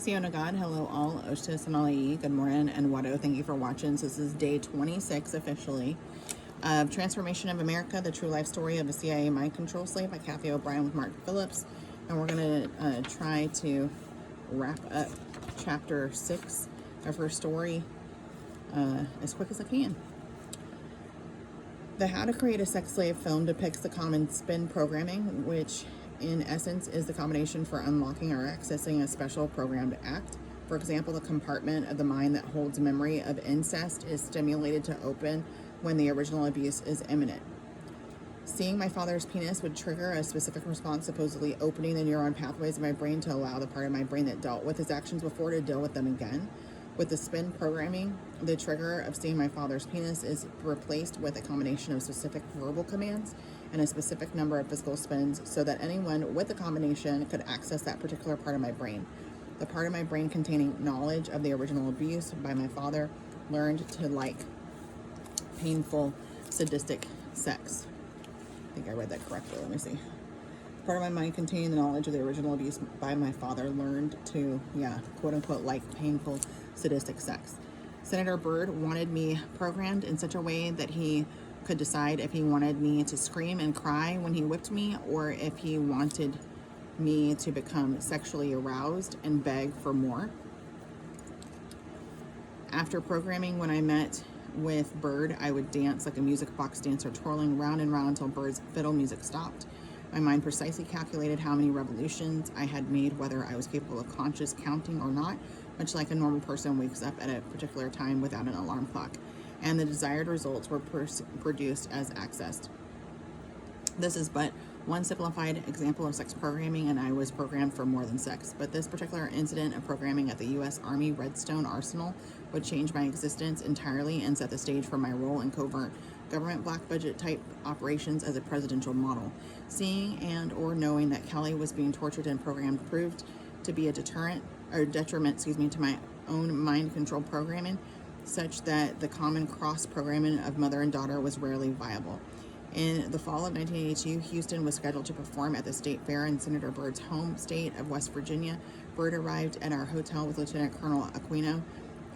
Siona God, hello all, Ostis and Alai, good morning, and Wado, thank you for watching. So this is day 26 officially of Transformation of America, the true life story of a CIA mind control slave by Kathy O'Brien with Mark Phillips. And we're going to try to wrap up chapter 6 of her story as quick as I can. The How to Create a Sex Slave film depicts the common spin programming, which in essence is the combination for unlocking or accessing a special programmed act. For example, the compartment of the mind that holds memory of incest is stimulated to open when the original abuse is imminent. Seeing my father's penis would trigger a specific response, supposedly opening the neuron pathways of my brain to allow the part of my brain that dealt with his actions before to deal with them again. With the spin programming, the trigger of seeing my father's penis is replaced with a combination of specific verbal commands and a specific number of physical spins so that anyone with the combination could access that particular part of my brain. The part of my brain containing knowledge of the original abuse by my father learned to like painful, sadistic sex. I think I read that correctly. Let me see. Part of my mind containing the knowledge of the original abuse by my father learned to, quote unquote, like painful, sadistic sex. Senator Byrd wanted me programmed in such a way that he could decide if he wanted me to scream and cry when he whipped me or if he wanted me to become sexually aroused and beg for more. After programming, when I met with Byrd, I would dance like a music box dancer, twirling round and round until Byrd's fiddle music stopped. My mind precisely calculated how many revolutions I had made, whether I was capable of conscious counting or not, much like a normal person wakes up at a particular time without an alarm clock. And the desired results were produced as accessed. This is but one simplified example of sex programming, and I was programmed for more than sex. But this particular incident of programming at the U.S. Army Redstone Arsenal would change my existence entirely and set the stage for my role in covert government black budget type operations as a presidential model. Seeing and or knowing that Kelly was being tortured and programmed proved to be a deterrent or detriment, to my own mind control programming, such that the common cross programming of mother and daughter was rarely viable. In the fall of 1982, Houston was scheduled to perform at the State Fair in Senator Byrd's home state of West Virginia. Byrd arrived at our hotel with Lieutenant Colonel Aquino,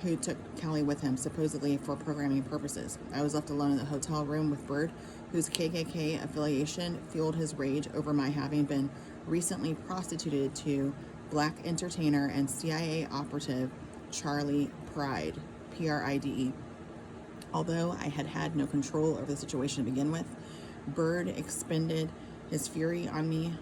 who took Kelly with him, supposedly for programming purposes. I was left alone in the hotel room with Byrd, whose KKK affiliation fueled his rage over my having been recently prostituted to black entertainer and CIA operative Charlie Pride, Pride. Although I had had no control over the situation to begin with, Byrd expended his fury on me,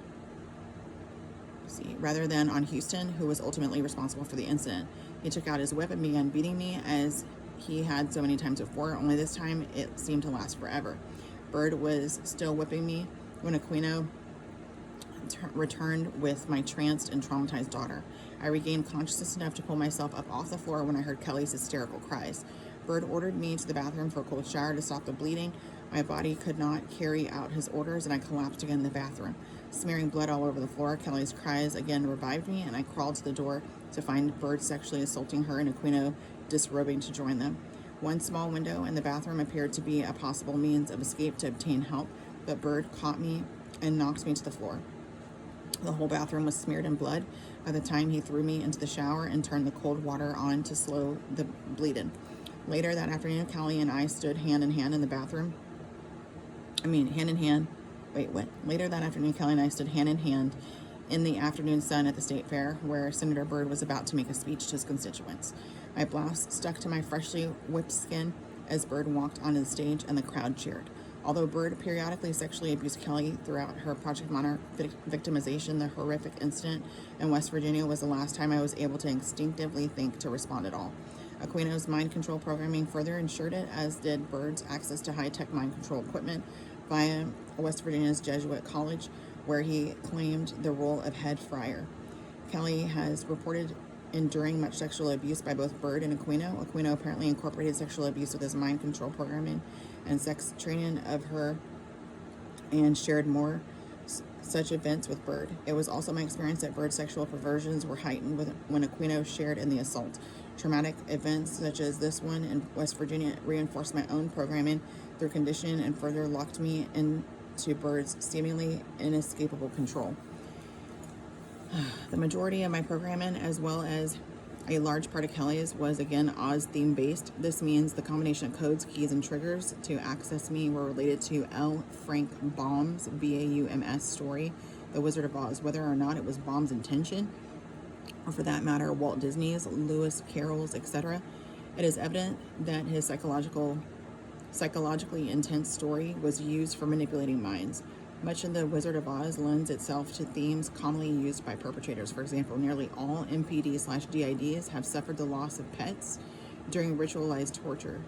rather than on Houston, who was ultimately responsible for the incident. He took out his whip and began beating me as he had so many times before, only this time it seemed to last forever. Byrd was still whipping me when Aquino returned with my tranced and traumatized daughter. I regained consciousness enough to pull myself up off the floor when I heard Kelly's hysterical cries. Byrd ordered me to the bathroom for a cold shower to stop the bleeding. My body could not carry out his orders, and I collapsed again in the bathroom. Smearing blood all over the floor, Kelly's cries again revived me, and I crawled to the door to find Byrd sexually assaulting her and Aquino disrobing to join them. One small window in the bathroom appeared to be a possible means of escape to obtain help, but Byrd caught me and knocked me to the floor. The whole bathroom was smeared in blood by the time he threw me into the shower and turned the cold water on to slow the bleeding. Later that afternoon, Kelly and I stood hand in hand in the bathroom. Later that afternoon, Kelly and I stood hand in hand in the afternoon sun at the State Fair, where Senator Byrd was about to make a speech to his constituents. My blouse stuck to my freshly whipped skin as Byrd walked onto the stage, and the crowd cheered. Although Byrd periodically sexually abused Kelly throughout her Project Monarch victimization, the horrific incident in West Virginia was the last time I was able to instinctively think to respond at all. Aquino's mind control programming further ensured it, as did Byrd's access to high-tech mind control equipment via West Virginia's Jesuit College, where he claimed the role of head friar. Kelly has reported enduring much sexual abuse by both Byrd and Aquino. Aquino apparently incorporated sexual abuse with his mind control programming and sex training of her and shared more such events with Byrd. It was also my experience that Byrd's sexual perversions were heightened when Aquino shared in the assault. Traumatic events such as this one in West Virginia reinforced my own programming through conditioning and further locked me into Byrd's seemingly inescapable control. The majority of my programming, as well as a large part of Kelly's, was again Oz theme based. This means the combination of codes, keys, and triggers to access me were related to L. Frank Baum's BAUMS story, The Wizard of Oz, whether or not it was Baum's intention, or for that matter, Walt Disney's, Lewis Carroll's, etc. It is evident that his psychologically intense story was used for manipulating minds. Much of The Wizard of Oz lends itself to themes commonly used by perpetrators. For example, nearly all MPD/DIDs have suffered the loss of pets during ritualized torture,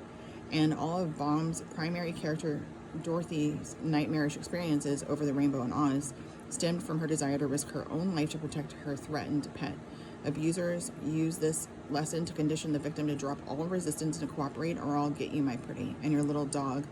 and all of Baum's primary character Dorothy's nightmarish experiences over the rainbow in Oz stemmed from her desire to risk her own life to protect her threatened pet. Abusers use this lesson to condition the victim to drop all resistance and to cooperate, or I'll get you, my pretty, and your little dog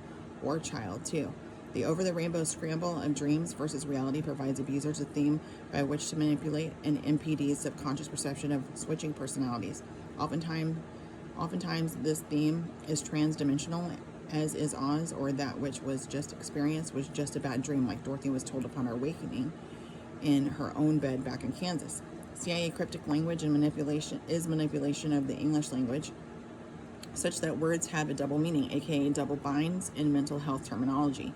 or child too. The over-the-rainbow scramble of dreams versus reality provides abusers a theme by which to manipulate an MPD's subconscious perception of switching personalities. Oftentimes this theme is trans-dimensional, as is Oz, or that which was just experienced was just a bad dream, like Dorothy was told upon her awakening in her own bed back in Kansas. CIA cryptic language and manipulation of the English language, such that words have a double meaning, aka double binds in mental health terminology.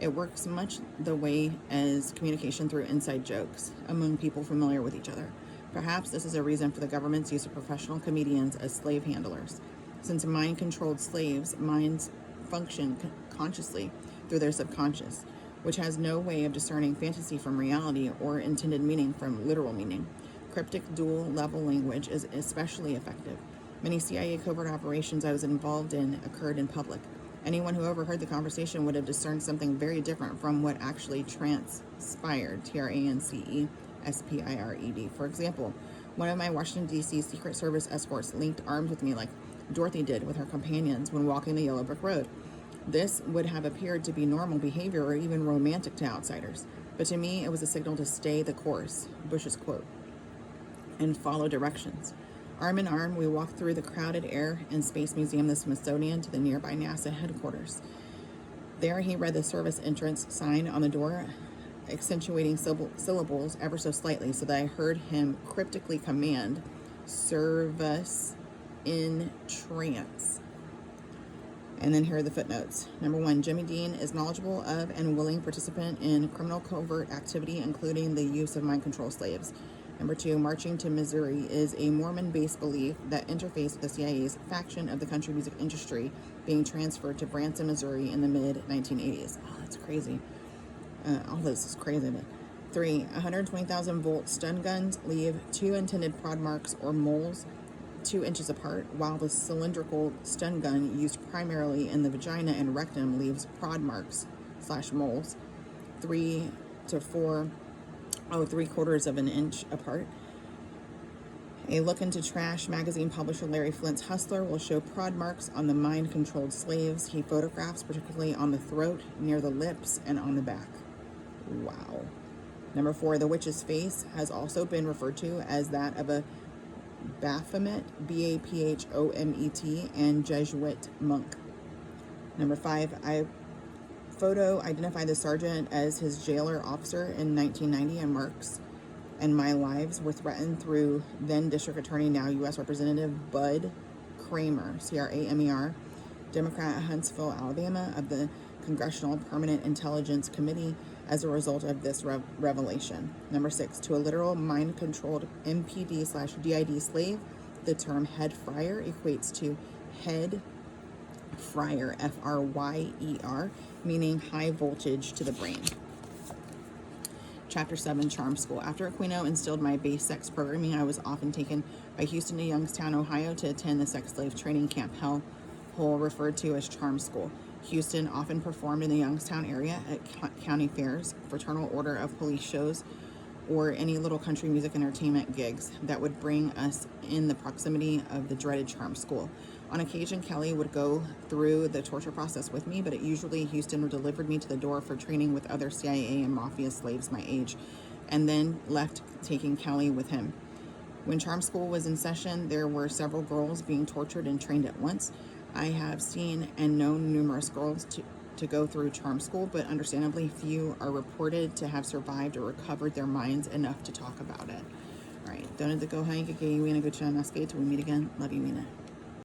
It works much the way as communication through inside jokes among people familiar with each other. Perhaps this is a reason for the government's use of professional comedians as slave handlers. Since mind-controlled slaves' minds function consciously through their subconscious, which has no way of discerning fantasy from reality or intended meaning from literal meaning. Cryptic dual-level language is especially effective. Many CIA covert operations I was involved in occurred in public. Anyone who overheard the conversation would have discerned something very different from what actually transpired, TRANCESPIRED. For example, one of my Washington, D.C. Secret Service escorts linked arms with me like Dorothy did with her companions when walking the yellow brick road. This would have appeared to be normal behavior or even romantic to outsiders, but to me it was a signal to stay the course, Bush's quote, and follow directions. Arm in arm, we walked through the crowded Air and Space Museum, the Smithsonian, to the nearby NASA headquarters. There he read the service entrance sign on the door, accentuating syllables ever so slightly so that I heard him cryptically command, "Service in trance." And then here are the footnotes. Number 1, Jimmy Dean is knowledgeable of and willing participant in criminal covert activity, including the use of mind control slaves. Number 2, marching to Missouri is a Mormon-based belief that interfaced with the CIA's faction of the country music industry being transferred to Branson, Missouri in the mid-1980s. Oh, that's crazy. All this is crazy. But 3, 120,000 volt stun guns leave 2 intended prod marks or moles 2 inches apart, while the cylindrical stun gun used primarily in the vagina and rectum leaves prod marks / moles 3 to 4 3/4 of an inch apart. A Look into Trash magazine publisher Larry Flint's Hustler will show prod marks on the mind-controlled slaves he photographs, particularly on the throat, near the lips, and on the back. Wow. Number 4, the witch's face has also been referred to as that of a Baphomet, Baphomet, and Jesuit monk. Number 5, photo identified the sergeant as his jailer officer in 1990, and Marks and my lives were threatened through then District Attorney, now U.S. Representative Bud Kramer, Cramer, Democrat, Huntsville, Alabama, of the Congressional Permanent Intelligence Committee as a result of this revelation. Number 6, to a literal mind-controlled MPD/DID slave, the term head fryer equates to head fryer, FRYER, meaning high voltage to the brain. Chapter 7, Charm School. After Aquino instilled my base sex programming, I was often taken by Houston to Youngstown, Ohio to attend the sex slave training camp Hole, referred to as Charm School. Houston often performed in the Youngstown area at county fairs, fraternal order of police shows, or any little country music entertainment gigs that would bring us in the proximity of the dreaded Charm School. On occasion, Kelly would go through the torture process with me, but usually Houston delivered me to the door for training with other CIA and Mafia slaves my age, and then left taking Kelly with him. When Charm School was in session, there were several girls being tortured and trained at once. I have seen and known numerous girls to go through charm school, but understandably few are reported to have survived or recovered their minds enough to talk about it. All right, don't go hang, go meet again. Love you, Mina.